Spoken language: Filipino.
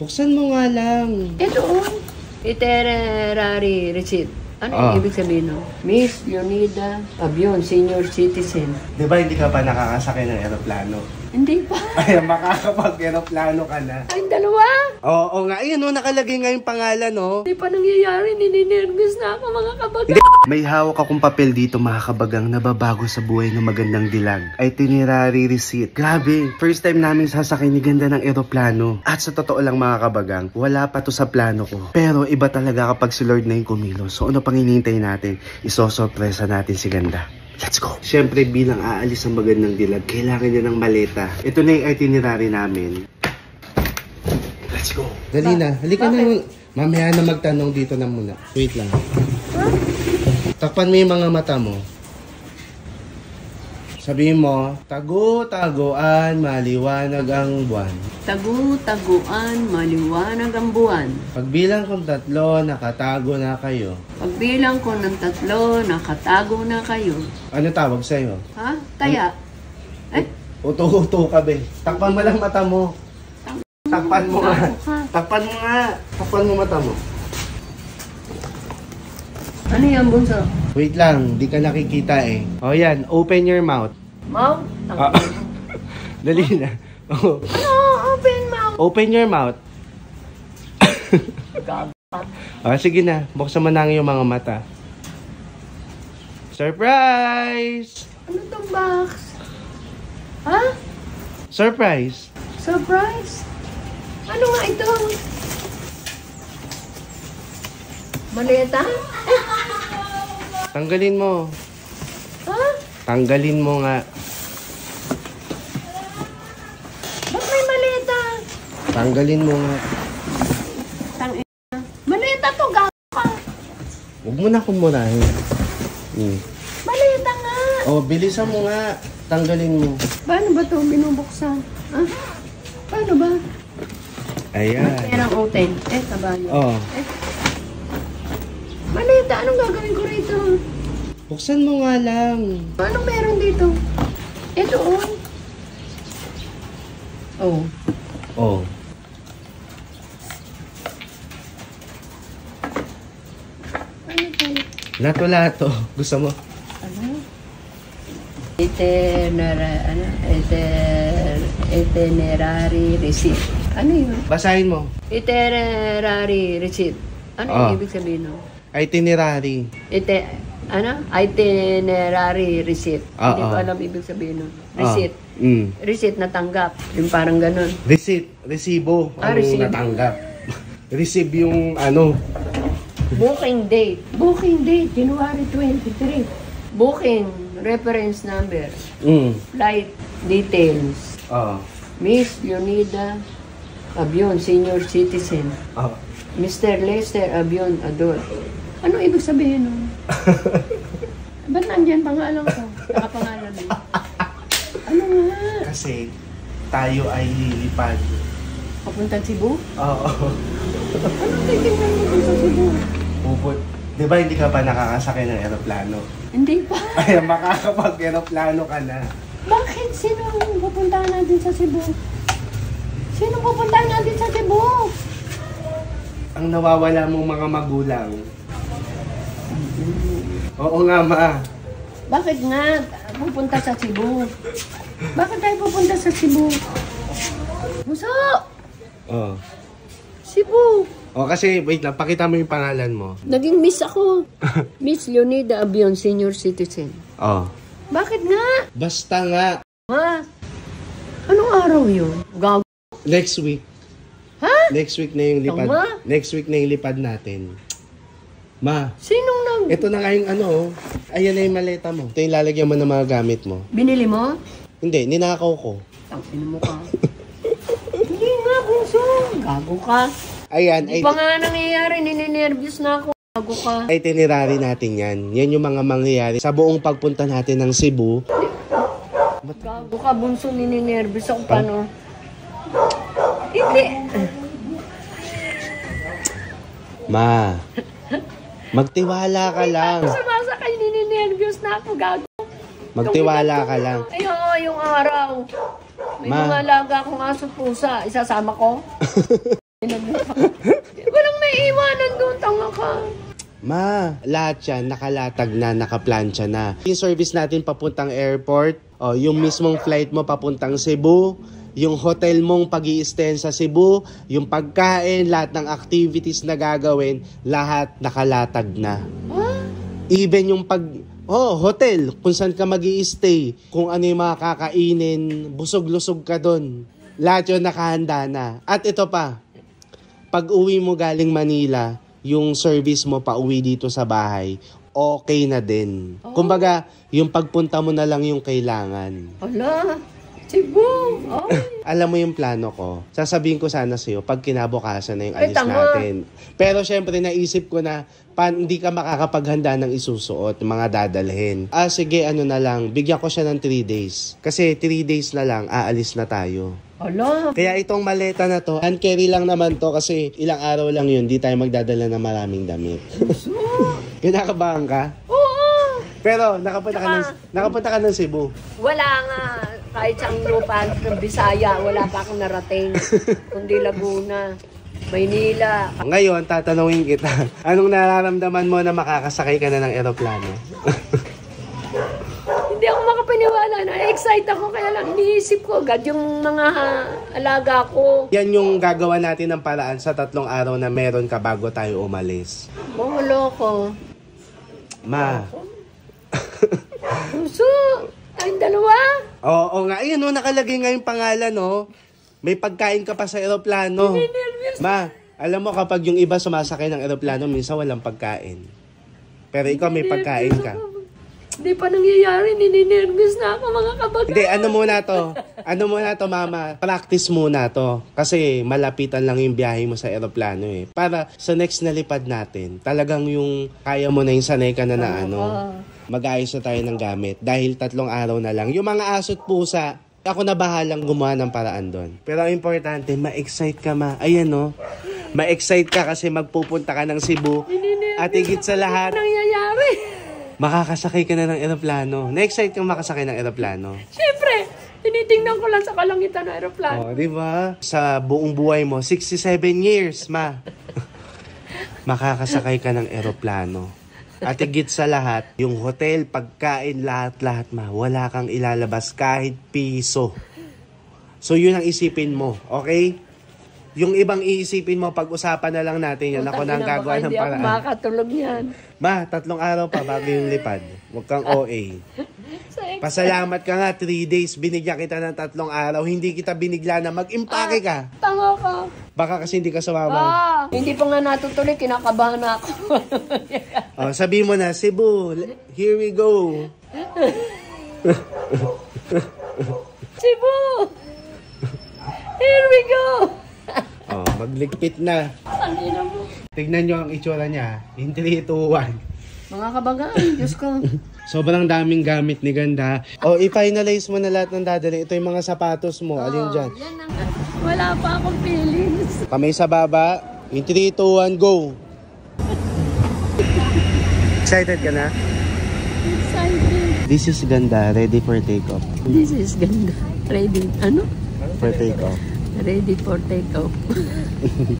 Buksan mo nga lang. Ito, itinerary receipt. Ano ibig sabihin nun? Miss Leonida Abion, senior citizen. Di ba hindi ka pa nakakasakay ng aeroplano? Hindi pa. Ay, makakapag-aeroplano ka na. Ay, dalawa? Oo nga. Ayun, nakalagay nga yung pangalan, no? Hindi pa nangyayari. Nininervous na ako, mga kabaga. May hawak akong papel dito, mga kabagang, nababago sa buhay ng magandang dilag. Itinerary receipt. Grabe, first time namin sasakay ni ganda ng eroplano. At sa totoo lang, mga kabagang, wala pa to sa plano ko. Pero iba talaga kapag si Lord na yung kumilos. So ano pang hinihintay natin? Isosorpresa natin si ganda. Let's go! Siyempre, bilang aalis ang magandang dilag, kailangan niya ng maleta. Ito na yung itinerary namin. Let's go! Dali na. Halika na. Mamaya na magtanong dito na muna. Wait lang. Takpan mo yung mga mata mo. Sabihin mo, tagu-taguan, maliwanag ang buwan. Tagu-taguan, maliwanag ang buwan. Pagbilang kong 3, nakatago na kayo. Pagbilang ko ng 3, nakatago na kayo. Ano tawag sa'yo? Ha? Taya? Eh? Uto-uto ka, be. Takpan mo lang mata mo. Takpan mo nga. Takpan mo nga. Takpan mo mata mo. Ano yan, bunso? Wait lang, di ka nakikita eh. O yan, open your mouth. Mouth? Dali na. Oh. Ano? Open mouth. Open your mouth. Sige na, buksan mo na yung mga mata. Surprise! Ano tong box? Ha? Surprise! Surprise? Ano nga ito? Maleta? Tanggalin mo. Ha? Tanggalin mo nga. Ba't may maleta? Tanggalin mo nga. Maleta to, gago ka. Huwag mo na kumurahin. Maleta nga. Bilisan mo nga. Tanggalin mo. Paano ba ito binubuksan? Ha? Paano ba? Ayan. Merang open. Kabayo. Maleta, anong gagawin ko rito? Buksan mo nga lang. Anong meron dito? Ito, Ano ito? Lato-lato. Gusto mo? Ano? Itinerary receipt. Ano yun? Basahin mo. Itinerary receipt. Ano ibig sabihin nun? Itinerary. Itinerary receipt. Hindi ko alam ibig sabihin nun. Receipt. Receipt na tanggap. Yung parang ganun. Receipt. Resibo. Resibo. Natanggap. Receive yung ano. Booking date. Booking date. January 23. Booking. Reference number. Flight details. Miss Leonida Abion, senior citizen. Mr. Lester Abion, adult. Ano ibig sabihin nun? Ba't nandyan pangalan ko? Nakapangalan mo. Ano nga? Kasi tayo ay lilipad. Papuntang Cebu? Oo. Anong titignan mo dun sa Cebu? Di ba hindi ka pa nakakasakay ng aeroplano? Hindi pa. Ay, makakapag-aeroplano ka na. Bakit? Sino ang pupuntahan natin sa Cebu? Sino pupuntahan natin sa Cebu? Ang nawawala mong mga magulang. Oo nga, ma. Bakit nga pupunta sa Cebu? Bakit tayo pupunta sa Cebu? Muso! Cebu! Kasi, wait lang, pakita mo yung pangalan mo. Naging miss ako. Miss Leonida Abion, senior citizen. Bakit nga? Basta nga. Ma, anong araw yun? Gago. Next week. Ha? Next week na yung lipad. Tama? Next week na yung lipad natin. Ma. Sinong nang... Ito na nga yung ano. Ayan na yung maleta mo. Ito yung lalagyan mo ng mga gamit mo. Binili mo? Hindi, ninakaw ko. Tangin mo ka. Hindi nga, bunso. Gago ka. Ayan. Di pa nga nangyayari. Nininervous na ako. Gago ka. Itinerary natin yan. Yan yung mga mangyayari sa buong pagpunta natin ng Cebu. Gago ka, bunso. Nininervous ako. Paano? Hindi. Ma. Magtiwala ka lang. Sumasakay, nininervous na ako. Gago. Magtiwala ka lang. Ay, oo, yung araw. May mga alaga akong aso pusa. Isasama ko? Walang may iwanan doon, tanga ka. Ma, lahat yan, nakalatag na, nakaplansya na. Yung service natin papuntang airport, yung mismong flight mo papuntang Cebu, yung hotel mong pag-i-stay sa Cebu, yung pagkain, lahat ng activities na gagawin, lahat nakalatag na. Huh? Even yung hotel, kung saan ka mag-i-stay, kung ano yung mga kakainin, busog-lusog ka dun. Lahat yun nakahanda na. At ito pa, pag uwi mo galing Manila, yung service mo pa uwi dito sa bahay, okay na din. Kumbaga, yung pagpunta mo na lang yung kailangan. Hala, Cebu. Oh. Alam mo yung plano ko. Sasabihin ko sana sa'yo pag kinabukasan na yung Ay, alis natin. Pero syempre naisip ko na hindi ka makakapaghanda ng isusuot, mga dadalhin. Sige, ano na lang, bigyan ko siya ng 3 days. Kasi 3 days na lang, aalis na tayo. Hala. Kaya itong maleta na to, hand carry lang naman to kasi ilang araw lang yun, di tayo magdadala ng maraming damit. Kinakabahan ka? Oo. Pero nakapunta ka ng Cebu. Wala nga. Kahit sa lupa ng Bisaya, wala pa akong narating. Kundi Laguna, Maynila. Ngayon, tatanungin kita, anong nararamdaman mo na makakasakay ka na ng eroplano? Hindi ako makapaniwala na excite ako, kaya lang iniisip ko agad yung mga alaga ko. Yan yung gagawa natin ng paraan sa 3 araw na meron ka bago tayo umalis. Mawala ko. Ma. Puso, tayong dalawa. Oo nga, ayun nakalagay nga yung pangalan, May pagkain ka pa sa eroplano. Ma, alam mo kapag yung iba sumasakay ng eroplano, minsan walang pagkain. Pero ikaw may pagkain ka. Hindi pa nangyayari, nininervous na ako mga kabagan. Hindi, ano muna to mama, practice muna to. Kasi malapitan lang yung biyahe mo sa eroplano Para sa next na lipad natin, talagang yung kaya mo na yung sanay ka na mag-ayos na tayo ng gamit. Dahil 3 araw na lang. Yung mga aso't pusa, ako na bahalang gumawa ng paraan doon. Pero ang importante, ma-excite ka Ayan ma-excite ka kasi magpupunta ka ng Cebu. At higit sa lahat, nangyayari. Makakasakay ka na ng eroplano. Na-excite kang makasakay ng eroplano. Siyempre, tinitingnan ko lang sa kalangitan ng eroplano. Di ba? Sa buong buhay mo, 67 years, ma. Makakasakay ka ng eroplano. At higit sa lahat, yung hotel, pagkain, lahat, ma. Wala kang ilalabas kahit piso. So, yun ang isipin mo, okay? Yung ibang iisipin mo, pag-usapan na lang natin yan. Ako na ang gagawa ng paraan. Hindi ako makatulog yan. Ma, 3 araw pa bago yung lipad. Huwag kang OA. Pasalamat ka nga, 3 days. Binigyan kita ng 3 araw. Hindi kita binigla na mag-impake ka. Tanga ka. Baka kasi hindi ka sumama. Hindi pa nga natutuloy, kinakabahan na ako. Sabi mo na, Cebu, here we go. Cebu! Here we go! Magligpit na. Sangina mo. Tignan nyo ang itsura niya. In 3, 2, 1. Mga kabagaan, Diyos ko. Sobrang daming gamit ni Ganda. I-finalize mo na lahat ng dadali. Ito yung mga sapatos mo. Alin dyan? Yan ang, wala pa akong feelings. Kamay sa baba. In 3, 2, 1, go! Excited ka na? Excited. This is Ganda, ready for take-off. This is ganda. Ready. Ano? For take-off. Ready for take-off.